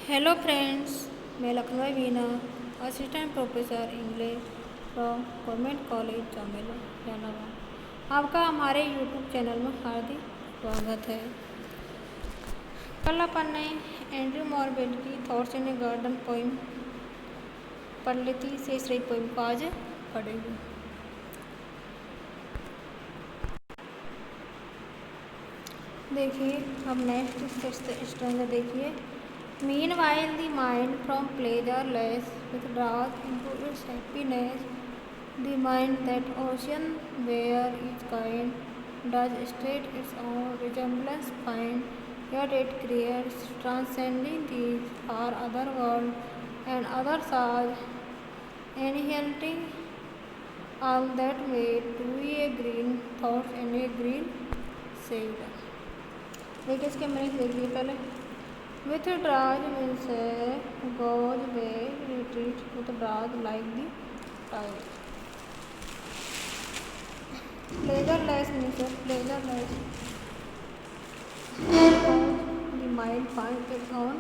Hello friends, मैं Lucknow Veena, assistant professor English from government college जामेला जहानाबाद। आपका हमारे यूट्यूब चैनल में हार्दिक स्वागत है। कल अपन ने एंड्रयू मॉरवेल की thoughts in A garden poem पढ़ ली थी। शेष रही पोइम को आज पढ़ेंगे। देखिए, अब नेक्स्ट स्ट्रेंजर देखिए। Meanwhile, the mind from pleasureless withdraws into its happiness. The mind, that ocean where each kind does state its own resemblance find, yet it creates, transcending these far other worlds and other stars, annihilating all that made to be a green thought and a green shade. देखिए, इसके meaning देखिए पहले। Withdraws means goes away, retreat, withdraws like the tide. Pleasureless means pleasureless. The mind finds its own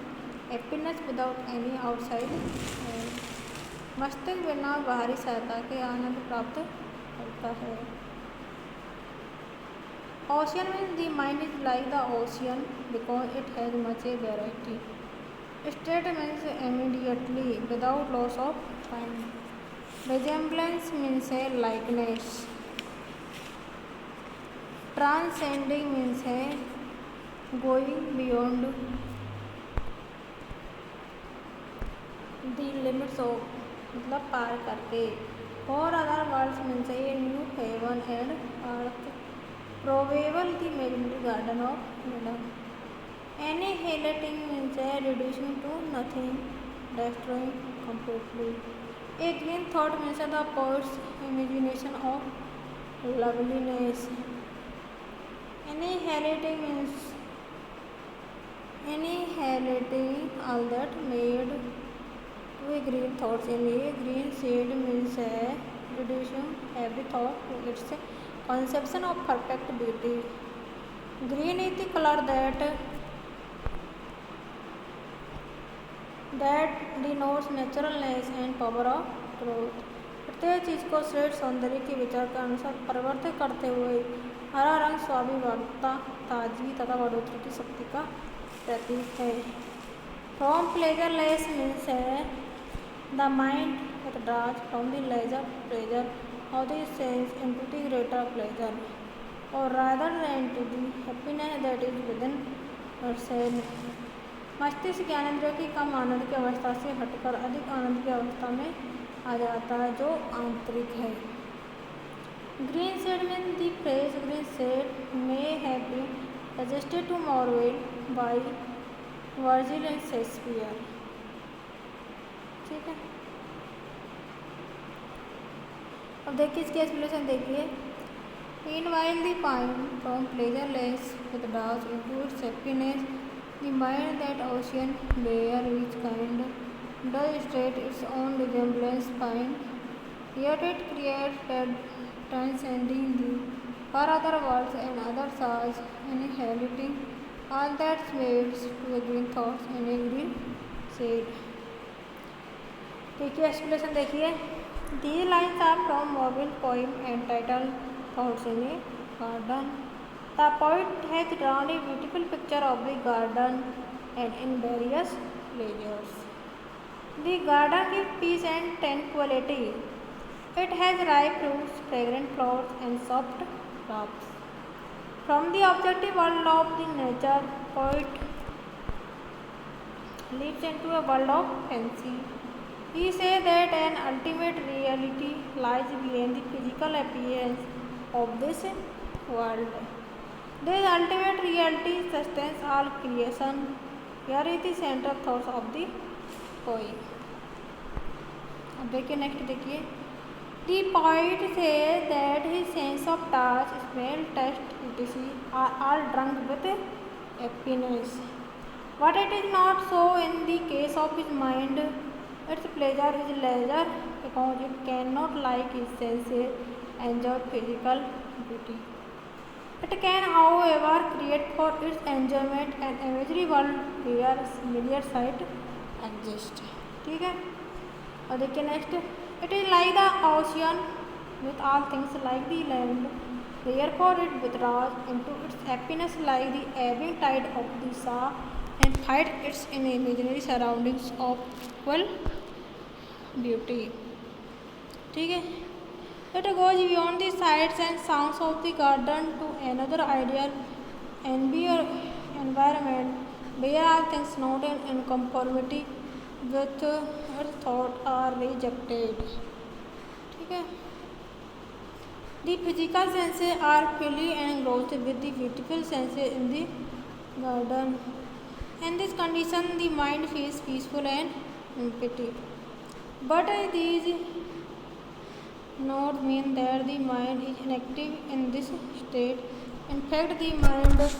happiness without any outside help. मस्तिष्क बिना बाहरी सहायता के आनंद प्राप्त करता है। Ocean means the mind is like the ocean because it has much a variety. State means immediately without loss of time. Resemblance means a likeness. Transcending means a going beyond the limits of मतलब पार करके। For other worlds means a new heaven and earth. Probable the imaginary garden of Eden. Annihilating means reducing to nothing, destroying completely. A green thought means the poet's imagination of loveliness. Annihilating means annihilating all that made to a green thoughts in a green shade means reducing every thought to its conception of perfect beauty. Green is the color that denotes naturalness and power of growth. प्रत्येक चीज को श्रेष्ठ सौंदर्य के विचार के अनुसार परिवर्तित करते हुए हरा रंग स्वाभाविकता, ताजगी तथा बढ़ोतरी की शक्ति का प्रतीक है। From pleasureless means the mind withdraws from the leisure pleasure of the sense into the greater pleasure, or rather into the happiness that is within itself. मस्तिष्क ज्ञानेंद्रिय की कम आनंद की अवस्था से हटकर अधिक आनंद की अवस्था में आ जाता है जो आंतरिक है। Green shade mean the fresh green shade may have been suggested to Marvel by Virgil and Shakespeare। ठीक है, अब देखिए इसकी एक्सप्लेनेशन देखिए। Meanwhile, the mind from pleasureless withdraws into its happiness. The mind, that ocean where each kind does state its own resemblance find, yet it creates that transcending the far other worlds and other stars, annihilating all that made to a green thoughts and a green shade। देखिए explanation देखिए। These lines are from Marvel's poem entitled Thoughts in a Garden. The poet has drawn a beautiful picture of the garden and in various pleasures. The garden gives peace and tranquility. It has ripe fruits, fragrant flowers, and soft crops. From the objective world of the nature, poet leaps into a world of fancy. He says that an ultimate reality lies beyond the physical appearance of this world. This ultimate reality sustains all creation. Here is the central thoughts of the poem। अब देखिए next देखिए। The poet says that his sense of touch, smell, taste, etc. are all drunk with happiness. But it is not so in the case of his mind. Its pleasure is leisure because it cannot, like his senses, enjoy physical beauty. It can, however, create for its enjoyment an imaginary world where familiar sight exist. ठीक है, और देखिए next, it is like the ocean with all things like the land, therefore it withdraws into its happiness like the ebbing tide of the sea and finds its in imaginary surroundings of equal beauty. ठीक है, it goes beyond the sights and sounds of the garden to another ideal environment where all things not in conformity with its thought are rejected. ठीक है, the physical senses are fully engrossed with the beautiful senses in the garden. In this condition, the mind feels peaceful and empty. But these not mean that the mind is inactive in this state. In fact, the mind is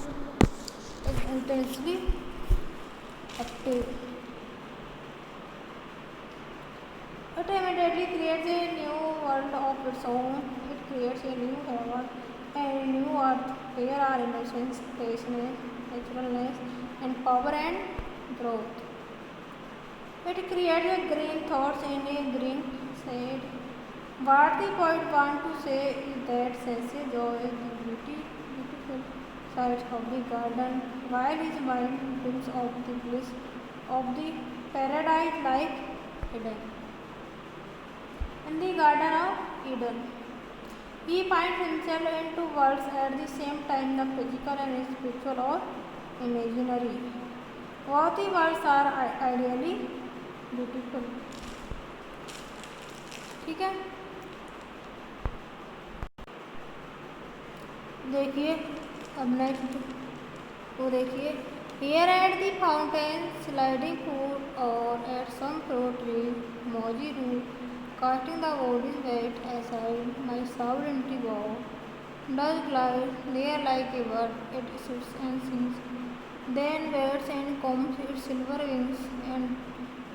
intensely active. It immediately creates a new world of its own. It creates a new heaven and a new earth where our innocence, freshness, naturalness, and power and growth. It creates a green thoughts and a green shade. What the poet wants to say is that sense joy the beautiful sights of the garden, while his mind thinks of the bliss of the paradise like Eden. In the Garden of Eden, he finds himself in two worlds at the same time, the physical and spiritual or imaginary. Both the worlds are ideally beautiful. ठीक है, देखिए अब next वो देखिए, here at the fountain, sliding foot or at some fruit tree, mossy root, casting the body's weight aside, my sovereignty bow does glide there like a bird, it sits and sings, then waits and combs its silver wings, and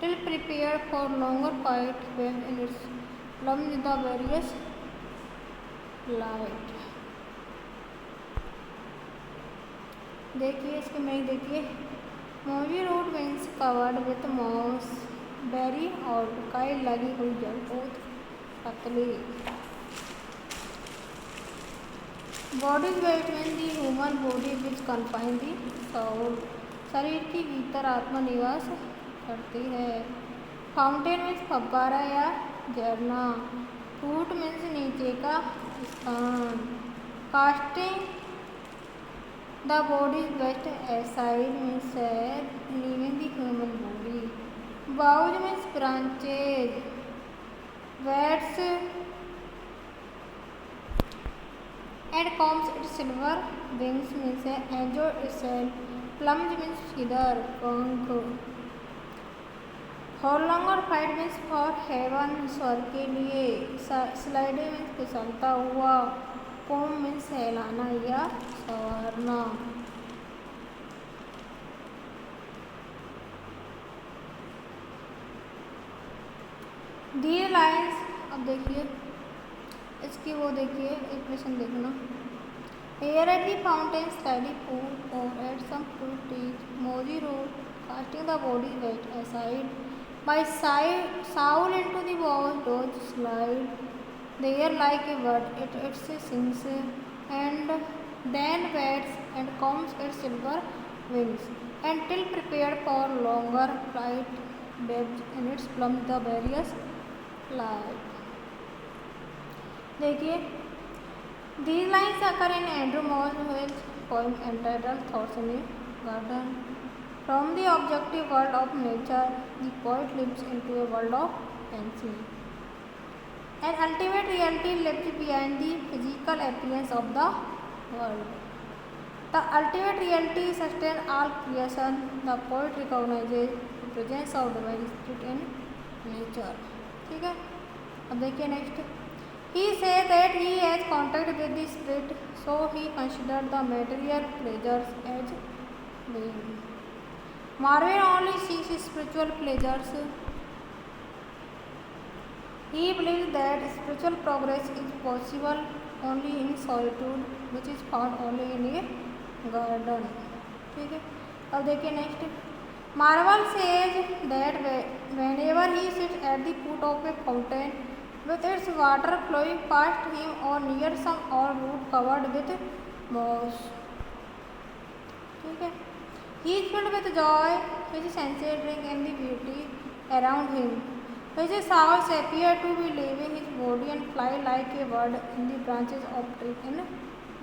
till prepared for longer fight, when in its plunge the various light. देखिए इसके में देखिए, mossy root wings covered with moss berry और काई लगी हुई जड़ बहुत पतली, body weight mean the human body which confine the soul, शरीर की भीतर आत्मा निवास करती है। फाउंटेन मीन्स फव्वारा या झरना, फूट मीन्स नीचे का स्थान, casting the body vest aside means leaving the human body, boughs means branches, whets and combs its silver wings means enjoy itself, plunge means feather, पंख, for longer fight means for heaven स्वर्ग के लिए, slide means फिसलता हुआ, comb means सहलाना या संवारना। These lines अब देखिए इसकी वो देखिए एक्सप्रेशन देखना, here at the fountain sliding pool or at some fruit trees, mossy root, casting the body weight aside, my soul into the ball does slide there like a bird, it sings and then waits and combs its silver wings, until prepared for longer flight, dips in its plumb the various light. देखिए these lines occur in Andrew Moorhead's poem entitled Thoughts in a Garden. From the objective world of nature, the poet leaps into a world of fancy. An ultimate reality lives behind the physical appearance of the world. The ultimate reality sustains all creation. The poet recognizes the presence of divine spirit in nature. ठीक है, अब देखिए next, he said that he has contact with the spirit, so he considered the material pleasures as vain. Marvin only seeks spiritual pleasures. He believes that spiritual progress is possible only in solitude, which is found only in a garden. ठीक है, अब देखिए next, Marvel says that whenever he sits at the foot of a fountain with its water flowing past him or near some old root covered with moss. ठीक है, he is filled with joy, his senses drink in the beauty around him. His souls appear to be leaving his body and fly like a bird in the branches of tree in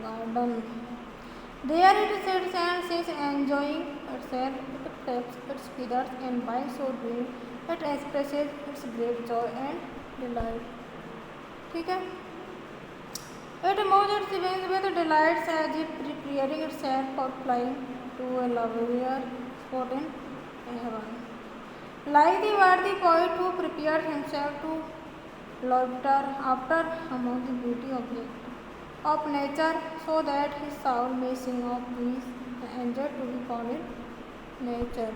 garden. There it sits and sits, enjoying itself. It flaps its feathers and by so doing it expresses its great joy and delight. ठीक है, it moves its wings with delight as if preparing itself for flying to a lovelier spot in heaven. Like the bird, the poet who prepares himself to loiter after among the beauty of nature, so that his soul may sing of peace and enjoy to be found in nature.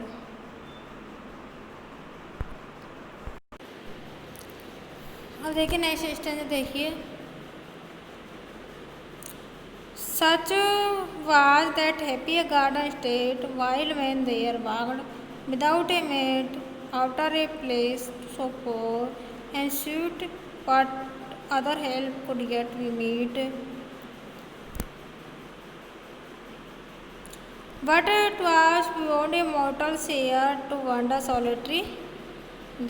अब देखिए next Strange देखिए, such was that happy garden state while when there walked without a mate after a place so poor and sweet, what other help could yet we meet. But it was beyond a mortal's share to wander solitary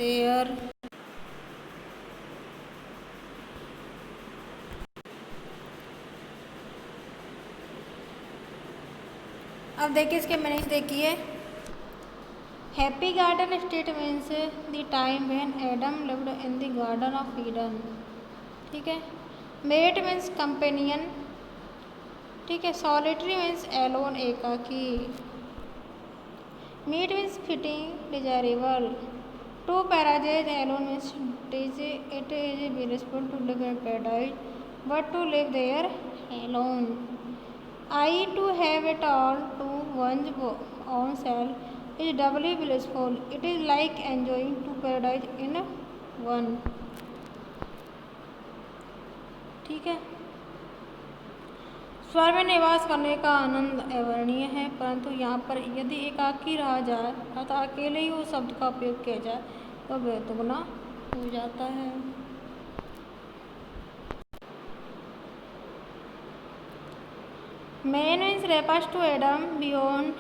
there. अब देखिए इसके meanings देखिए, happy garden state means the time when Adam lived in the garden of Eden. ठीक है, mate means companion. ठीक है, solitary means alone एकाकी। Meet means fitting desirable. Two paradise alone means it is blissful to live in paradise but to live there alone. I to have it all to one's own self is doubly blissful. It is like enjoying two paradise in one. ठीक है, स्वर्ग में निवास करने का आनंद अवर्णनीय है, परंतु यहाँ पर यदि एकाकी रहा जाए अर्थात अकेले ही उस शब्द का उपयोग किया जाए तो बेतुगना हो जाता है। Man means refers to Adam beyond.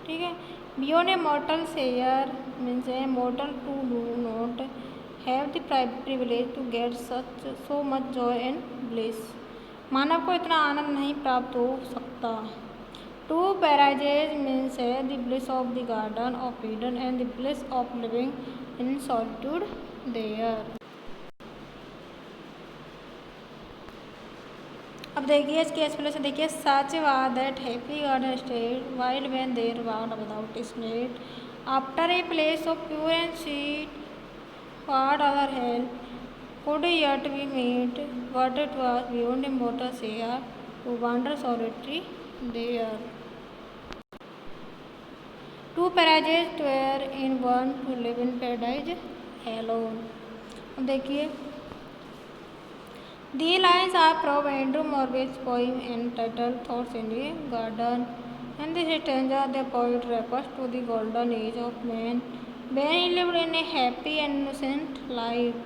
ठीक है, beyond a mortal share means a mortal to do not have the privilege to get such so much joy and bliss. मानव को इतना आनंद नहीं प्राप्त हो सकता। टू पैराडाइज मीन्स है the bliss of the garden of Eden and the bliss of living in solitude there. अब देखिए इसकी एक्सप्लेनेशन देखिए, such was that happy garden state while when there walked without mate after a place of pure and sweet, what other help could yet be meet, but it was beyond a mortal share to wander solitary there. Two paradises were in one to live in paradise alone. अब देखिए, the lines are from Andrew Morgan's poem entitled Thoughts in a Garden. In this stanza, the poet refers to the golden age of man when he lived in a happy and innocent life.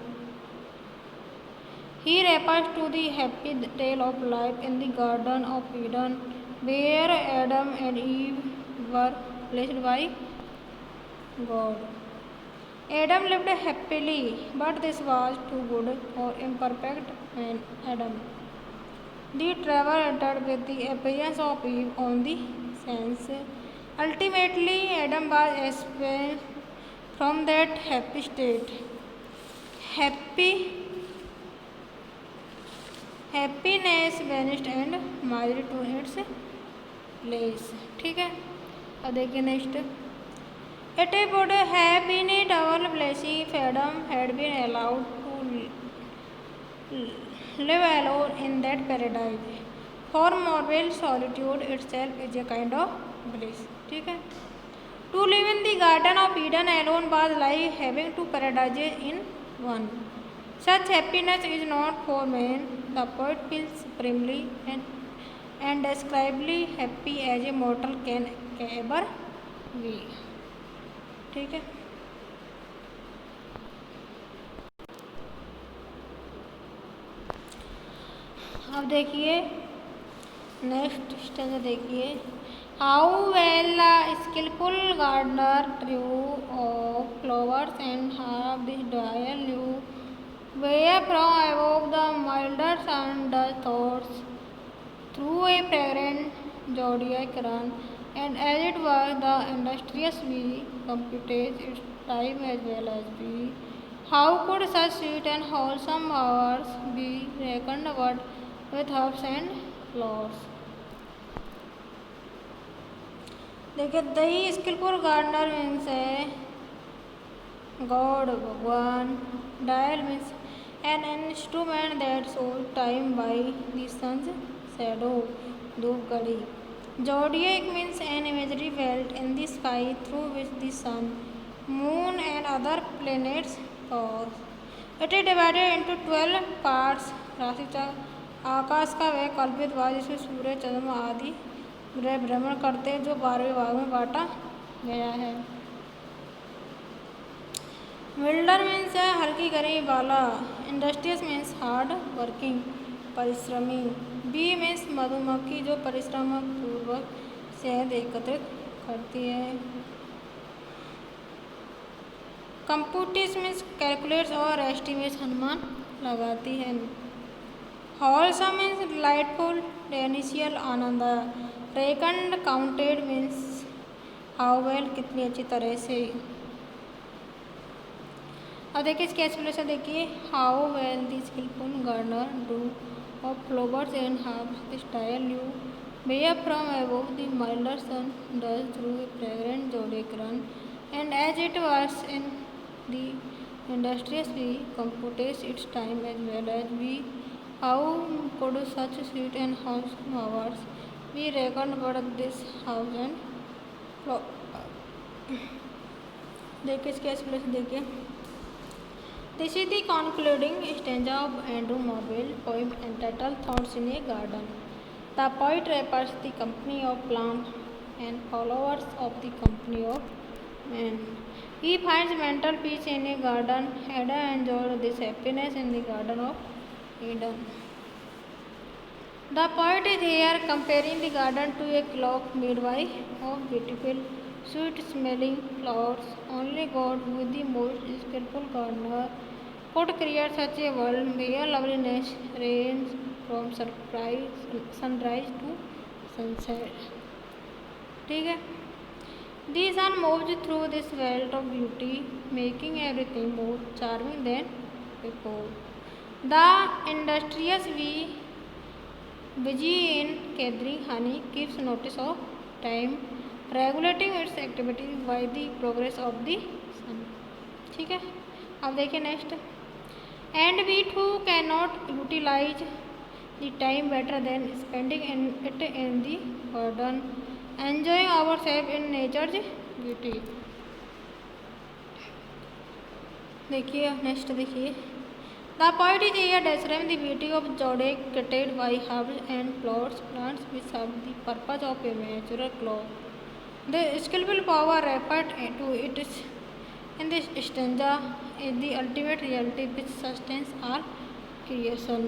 He refers to the happy tale of life in the Garden of Eden, where Adam and Eve were blessed by God. Adam lived happily, but this was too good for imperfect man Adam. The traveler entered with the appearance of Eve on the sense. Ultimately, Adam was expelled from that happy state. Happiness vanished and married to its place. ठीक है, अब देखिए next, it would have been a double blessing if Adam had been allowed to live alone in that paradise. For moral solitude itself is a kind of bliss. ठीक है, to live in the Garden of Eden alone was like having two paradises in one. Such happiness is not for man. The poet feels supremely and describably happy as a mortal can ever be। ठीक है। अब देखिए next stage देखिए। How well a skilful gardener drew of flowers and हाव this dial new where from above the milder sun does thoughts through a fragrant zodiac run, and as it was the industrious bee computes its time as well as we. How could such sweet and wholesome hours be reckoned but with herbs and flowers? देखिए the skilful gardener means है God भगवान, dial means an instrument that shows time by the sun's shadow, धूप घड़ी। Zodiac means an imagery felt in the sky through which the sun, moon and other planets pass. It is divided into 12 parts। राशि चक्र आकाश का वह कल्पित भाग जिसमें सूर्य चंद्रमा आदि ग्रह भ्रमण करते हैं, जो 12वें भाग में बांटा गया है। विल्डर मीन्स है हल्की गर्मी वाला। इंडस्ट्रियस मीन्स हार्ड वर्किंग परिश्रमी। बी मीन्स मधुमक्खी जो परिश्रम पूर्वक शहद एकत्रित करती है। कंप्यूटिस मीन्स कैलकुलेट्स और एस्टिमेट्स अनुमान लगाती है। होलसम मीन्स डिलाइटफुल डेनिशियल आनंद। Reckoned counted means how well कितनी अच्छी तरह से। अब देखिए इसके एक्सप्लेनेशन देखिए। How well the skilful gardener drew of flowers and herbs this dial new where from above the milder sun does through a fragrant zodiac run, and as it was in the industrious bee computes its time as well as we. How could such sweet and wholesome hours be reckoned but this house and देखिए इसके explanation देखिए। This is the concluding stanza of Andrew Marvell's poem entitled Thoughts in a Garden. The poet refers the company of plants and followers of the company of man. He finds mental peace in a garden. Adam enjoyed this happiness in the Garden of Eden. The poet is here comparing the garden to a clock made by of beautiful, sweet-smelling flowers. Only God, who is the most skillful gardener, could create such a world where loveliness reigns from sunrise to sunset। ठीक है। The sun moves through this world of beauty, making everything more charming than before. The industrious bee, busy in gathering honey, keeps notice of time, regulating its activities by the progress of the sun। ठीक है। अब देखिए next. And we too cannot utilize the time better than spending it in the garden, enjoying ourselves in nature's beauty। देखिए next देखिए। The poet is here describing the beauty of zodiac created by herbs and flowers, plants which serve the purpose of a natural clock. The skillful power referred to it in this stanza is the ultimate reality which sustains all creation।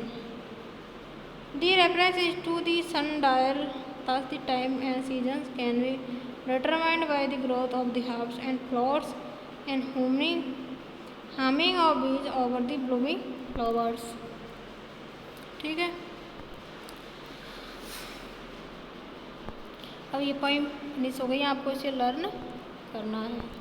The reference is to the sundial, thus the time and seasons can be determined by the growth of the herbs and flowers and humming of bees over the blooming flowers। ठीक है। अब ये poem finish हो गई, आपको इसे learn करना है।